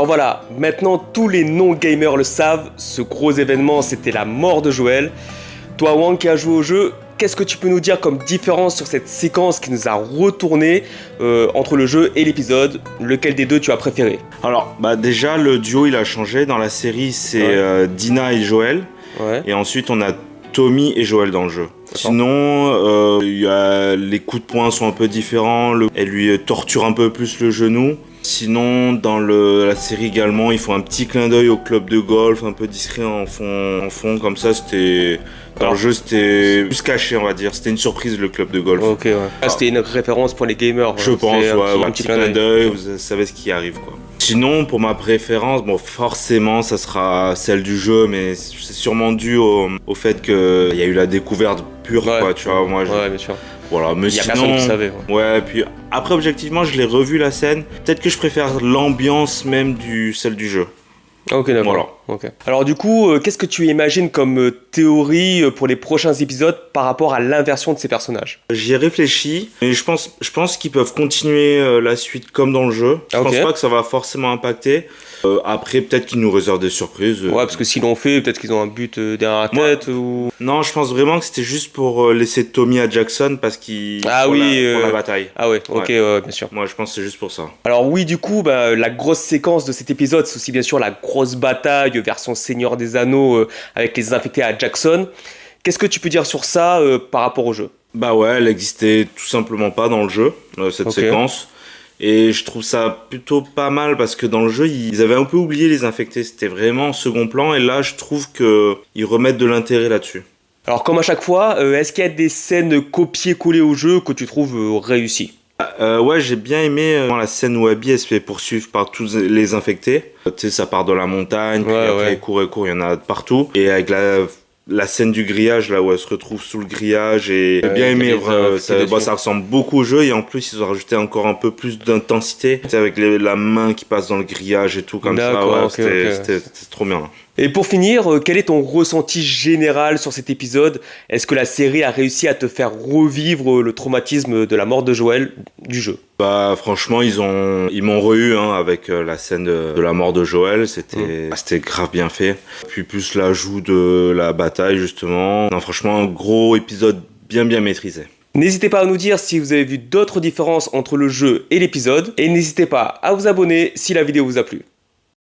Alors voilà, maintenant tous les non-gamers le savent, ce gros événement c'était la mort de Joël. Toi Wang qui a joué au jeu, qu'est-ce que tu peux nous dire comme différence sur cette séquence qui nous a retourné entre le jeu et l'épisode? Lequel des deux tu as préféré? Alors, déjà, le duo, il a changé. Dans la série, c'est Dina et Joël. Ouais. Et ensuite, on a Tommy et Joël dans le jeu. Sinon, les coups de poing sont un peu différents. Elle lui torture un peu plus le genou. Sinon, dans la série également, ils font un petit clin d'œil au club de golf, un peu discret en fond comme ça. Dans le jeu, c'était plus caché, on va dire. C'était une surprise, le club de golf. Ok, ouais. C'était une référence pour les gamers. Je pense, un petit clin d'œil, Okay. vous savez ce qui arrive, quoi. Sinon, pour ma préférence, forcément, ça sera celle du jeu, mais c'est sûrement dû au fait qu'il y a eu la découverte pure, quoi, tu vois. Moi, ouais, bien sûr. Voilà, mais il y a sinon, personne qui savait. Ouais, puis après, objectivement, je l'ai revu la scène. Peut-être que je préfère l'ambiance même celle du jeu. Ok, d'accord. Voilà. Okay. Alors du coup, qu'est-ce que tu imagines comme théorie pour les prochains épisodes par rapport à l'inversion de ces personnages? J'y ai réfléchi, et je pense qu'ils peuvent continuer la suite comme dans le jeu. Je pense pas que ça va forcément impacter. Après, peut-être qu'ils nous réservent des surprises. Ouais, parce que s'ils l'ont fait, peut-être qu'ils ont un but derrière la tête ou... Non, je pense vraiment que c'était juste pour laisser Tommy à Jackson parce qu'il... Ah pour oui, la bataille. Ah ouais, ok, bien sûr. Moi, je pense que c'est juste pour ça. Alors oui, du coup, la grosse séquence de cet épisode, c'est aussi bien sûr la grosse bataille version Seigneur des Anneaux avec les infectés à Jackson. Qu'est-ce que tu peux dire sur ça par rapport au jeu? Bah ouais, elle existait tout simplement pas dans le jeu, cette séquence. Et je trouve ça plutôt pas mal parce que dans le jeu, ils avaient un peu oublié les infectés. C'était vraiment en second plan. Et là, je trouve qu'ils remettent de l'intérêt là-dessus. Alors, comme à chaque fois, est-ce qu'il y a des scènes copiées-collées au jeu que tu trouves réussies? Ouais, j'ai bien aimé la scène où Abby elle se fait poursuivre par tous les infectés. Tu sais, ça part de la montagne, puis après, court, il y en a partout. Et avec la scène du grillage, là où elle se retrouve sous le grillage, et j'ai bien aimé, ça ressemble beaucoup au jeu, et en plus ils ont rajouté encore un peu plus d'intensité, avec la main qui passe dans le grillage et tout comme ça, c'était trop bien. Et pour finir, quel est ton ressenti général sur cet épisode? Est-ce que la série a réussi à te faire revivre le traumatisme de la mort de Joël du jeu? Franchement, ils m'ont re-eu avec la scène de la mort de Joël, c'était grave bien fait. Puis plus l'ajout de la bataille justement. Non, franchement, un gros épisode bien maîtrisé. N'hésitez pas à nous dire si vous avez vu d'autres différences entre le jeu et l'épisode, et n'hésitez pas à vous abonner si la vidéo vous a plu.